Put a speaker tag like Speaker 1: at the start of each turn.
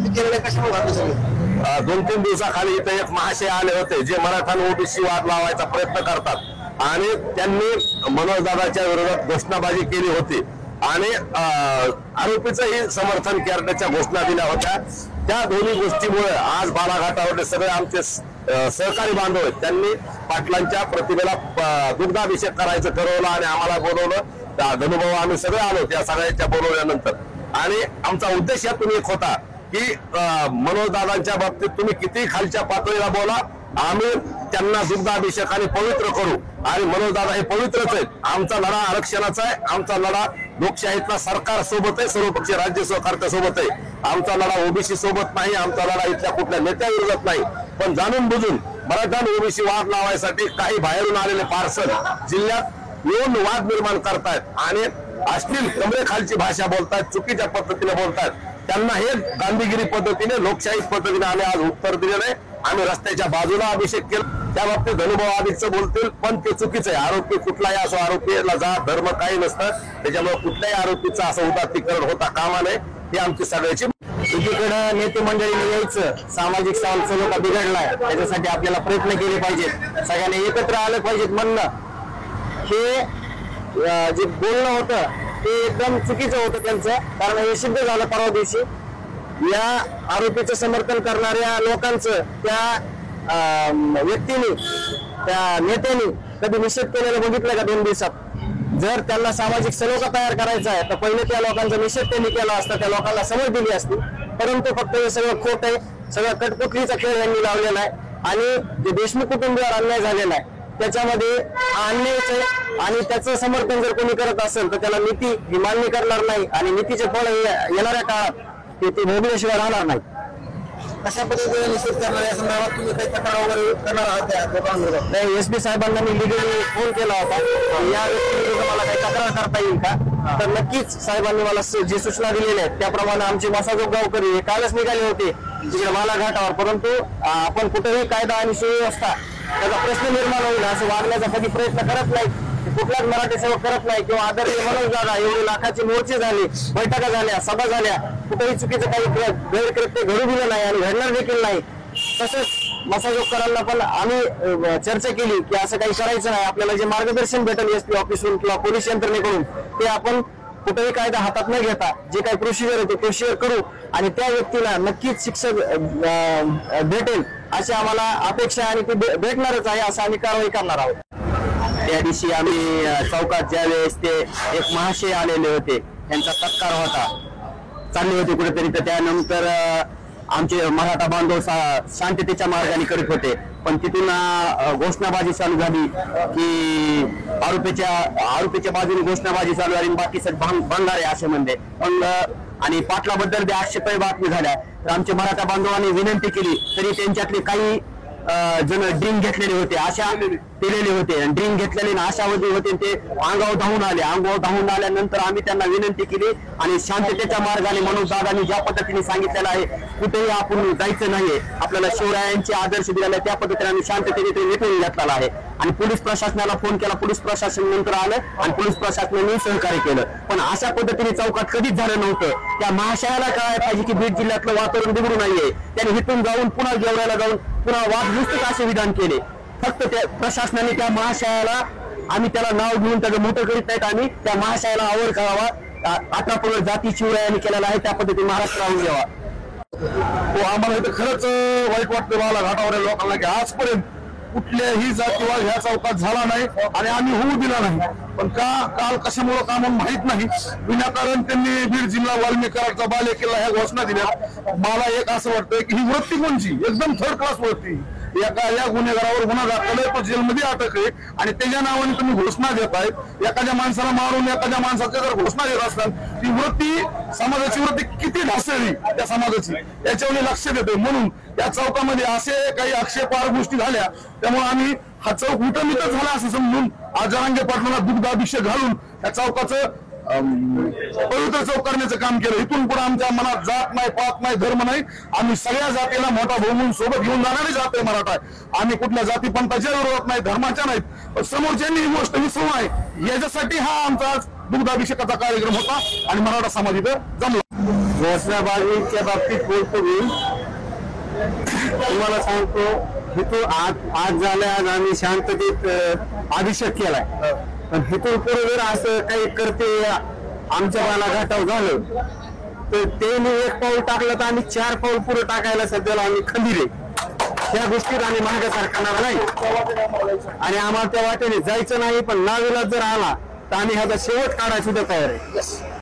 Speaker 1: तुम्ही केलेले कशामुळे घातले सगळे?
Speaker 2: 2-3 दिवसाखाली इथे एक महाशय आले होते जे मराठा ओबीसी वाद लावायचा प्रयत्न करतात आणि त्यांनी मनोजदादाच्या विरोधात घोषणाबाजी केली होती आणि आरोपीचंही समर्थन करण्याच्या घोषणा दिल्या होत्या। त्या दोन्ही गोष्टीमुळे आज बालाघाटावर सगळे आमचे सहकारी बांधव आहेत त्यांनी पाटलांच्या प्रतिमेला दुग्धाभिषेक करायचं ठरवलं आणि आम्हाला बोलवलं। धनुभाऊ आम्ही सगळे आलो त्या सगळ्यांच्या बोलवल्यानंतर आणि आमचा उद्देश यातून एक होता की मनोजदादांच्या बाबतीत तुम्ही किती खालच्या पातळीला बोला, आम्ही त्यांना दुग्धाभिषेकाने पवित्र करू आणि मनोजदादा हे पवित्रच आहेत। आमचा लढा आरक्षणाचा आहे, आमचा लढा लोकशाहीतला सरकार सोबत आहे, सर्वपक्षीय राज्य सरकारच्या सोबत आहे। आमचा लढा ओबीसी सोबत नाही, आमचा लढा इथल्या कुठल्या नेत्याविरोधात नाही। पण जाणून बुजून मराठा ओबीसी वाद लावायसाठी काही बाहेरून आलेले पार्सल जिल्ह्यात येऊन वाद निर्माण करतायत आणि अश्लील कमरेखालची भाषा बोलतायत, चुकीच्या पद्धतीने बोलतायत। त्यांना हे गांधीगिरी पद्धतीने लोकशाही पद्धतीने आले आज उत्तर दिले नाही। आम्ही रस्त्याच्या बाजूला अभिषेक केला, त्या बाबतीत धनुभाऊ आधीच बोलतील पण ते चुकीचं आहे। आरोपी कुठलाही असो, आरोपीला जात धर्म काही नसतं, त्याच्यामुळे कुठल्याही आरोपीचा असं उदात्तीकरण होता कामा नये ही आमची सगळ्याची।
Speaker 3: एकीकडे नेते मंडळीने यायचं, सामाजिक सलोखा बिघडलाय त्याच्यासाठी आपल्याला प्रयत्न केले पाहिजेत, सगळ्यांनी एकत्र आलं पाहिजेत। म्हणणं हे जे बोलणं होतं ते एकदम चुकीचं होतं त्यांचं, कारण हे सिद्ध झालं परवा दिवशी। या आरोपीचं समर्थन करणाऱ्या लोकांचं त्या व्यक्तीने, त्या नेत्याने कधी निषेध केलेला बघितलं का 2 दिवसात? जर त्यांना सामाजिक सलोखा तयार करायचा आहे तर पहिले त्या लोकांचा निषेध त्यांनी केला असता, त्या लोकांना समज दिली असती। परंतु फक्त हे सगळं खोट आहे, सगळं कटपुतलीचा खेळ यांनी लावलेला आहे आणि जे देशमुख कुटुंबियावर अन्याय झालेला आहे त्याच्यामध्ये अन्यायच आहे आणि त्याचं समर्थन जर कोणी करत असेल तर त्याला नीती ही मान्य करणार नाही आणि नीतीचे फळ येणाऱ्या काळात ते भोगल्याशिवाय राहणार नाही।
Speaker 1: अशा पद्धतीने निषेध करणार या संदर्भात तुम्ही काही तक्रार वगैरे करणार आहात त्या लोकांविरोधात?
Speaker 3: नाही, एसपी साहेबांना मी लिगली फोन केला होता, या व्यक्तीविरुद्ध मला काही तक्रार करता येईल का? तर नक्कीच साहेबांनी मला जे सूचना दिलेल्या आहेत त्याप्रमाणे आमचे मसाजोग गावकरी हे कालच निघाले होते तिकडे बालाघाटावर, परंतु आपण कुठेही कायदा आणि सुव्यवस्था त्याचा प्रश्न निर्माण होईल असं वागण्याचा कधी प्रयत्न करत नाही, कुठलाच मराठी सेवक करत नाही किंवा आदरणीय मनोजदादा एवढे लाखाचे मोर्चे झाले, बैठका झाल्या, सभा झाल्या, कुठेही चुकीचं काही गैरकृत्य घडू दिलं नाही आणि घडणार देखील नाही। तसंच मसाजोगकरांना पण आम्ही चर्चा केली की असं काही करायचं नाही, आपल्याला जे मार्गदर्शन भेटेल एसपी ऑफिसवरून किंवा पोलीस यंत्रणेकडून ते आपण कुठेही कायदा हातात न घेता जे काही प्रोसिजर आहे ते प्रोसिजर करू आणि त्या व्यक्तीला नक्कीच शिक्षा भेटेल अशी आम्हाला अपेक्षा आणि ती भेटणारच आहे, असं आम्ही कारवाई करणार आहोत।
Speaker 4: त्या दिवशी आम्ही चौकात ज्या वेळेस ते एक महाशय आलेले होते त्यांचा सत्कार होता, चालले होते कुठेतरी, तर त्यानंतर आमचे मराठा बांधव शांततेच्या मार्गाने करत होते, पण तिथून घोषणाबाजी चालू झाली की आरोपीच्या बाजूने घोषणाबाजी चालू झाली, बाकी भंगार आहे असे म्हणते पण आणि पाटलाबद्दल आक्षेपार्ह बातमी झाल्या तर आमच्या मराठा बांधवांनी विनंती केली तरी त्यांच्यातले काही जण ड्रिंक घेतलेले होते, आशा पिलेले होते आणि ड्रिंक घेतलेले आशावादी होते, ते अंगावर धावून आले। अंगावर धावून आल्यानंतर आम्ही त्यांना विनंती केली आणि शांततेच्या मार्गाने मनोजदादांनी ज्या पद्धतीने सांगितलेलं आहे कुठेही आपण जायचं नाहीये, आपल्याला शिवरायांचे आदर्श दिलेले त्या पद्धतीने आम्ही शांततेने निपटून घेतलेला आहे आणि पोलीस प्रशासनाला फोन केला, पोलीस प्रशासन नंतर आलं आणि पोलीस प्रशासनाने सहकार्य केलं, पण अशा पद्धतीने चौकात कधीच झालं नव्हतं। त्या महाशयाला कळायला पाहिजे की बीड जिल्ह्यातलं वातावरण बिघडू नाहीये, त्याने इथून जाऊन पुन्हा गेवरायला जाऊन पुन्हा वादग्रस्त असे विधान केले। फक्त त्या प्रशासनाने त्या महाशयाला, आम्ही त्याला नाव घेऊन त्याचं मोठं करीत नाहीत, आम्ही त्या महाशयाला आवड करावा, 18 जाती शिवरायांनी केलेला आहे त्या पद्धतीने महाराष्ट्र राहून घ्यावा।
Speaker 2: आम्हाला इथं खरंच वाईट वाटतं बालाघाटावर लोकांना की आजपर्यंत कुठल्याही जातीवाद ह्या चौकात झाला नाही आणि आम्ही होऊ दिला नाही, पण काल कशामुळे का म्हणून माहित नाही, विनाकारण त्यांनी बीड जिल्हा वाल्मिकी कराडचा बालेकिल्ला ह्या घोषणा दिल्या। मला एक असं वाटतंय की ही वृत्ती कोणची, एकदम थर्ड क्लास वृत्ती, या गुन्हेगारावर गुन्हा दाखल आहे, तो जेलमध्ये अटक आहे आणि त्याच्या नावाने तुम्ही घोषणा देतायत, एखाद्या माणसाला मारून एखाद्या माणसाच्या जर घोषणा देत असतात ती वृत्ती, समाजाची वृत्ती किती ढासळली त्या समाजाची याच्यावर लक्ष देतोय। म्हणून या चौकामध्ये असे काही आक्षेपार्ह गोष्टी झाल्या, त्यामुळे आम्ही हा चौक विटमितच झाला असं समजून आज जरांगे पाटलांना दुग्धाभिषेक घालून या चौकाचं पवित्र चौक करण्याचं काम केलं। इथून पुढे आमच्या मनात जात नाही, पात नाही, धर्म नाही, आम्ही सगळ्या जातीला मोठा भाऊ म्हणून सोबत घेऊन जाणारी जात आहे मराठा आहे। आम्ही कुठल्या जातीपंथाच्या विरोधात नाही, धर्माच्या नाहीत, समोरच्यांनी ही गोष्ट विसरू नये याच्यासाठी हा आमचा दुग्धाभिषेकाचा कार्यक्रम होता आणि मराठा समाज इथं जमला।
Speaker 3: घोषणाबाजीच्या बाबतीत बोलतो मी, तुम्हाला सांगतो इथून आज झालं, आज आम्ही शांततेत अभिषेक केलाय, पण इथून पुढे जर असं काही करते आमच्या बालाघाटावर झालं तर त्यांनी एक पाऊल टाकलं तर आम्ही 4 पाऊल पुढे टाकायला सध्याला आम्ही खंबीर आहे. त्या गोष्टीत आम्ही मागे सरकारणार नाही आणि आम्हाला त्या वाटेने जायचं नाही, पण नाविलाज जर आला तर आम्ही ह्याचा शेवट काढायला सुद्धा तयार आहे.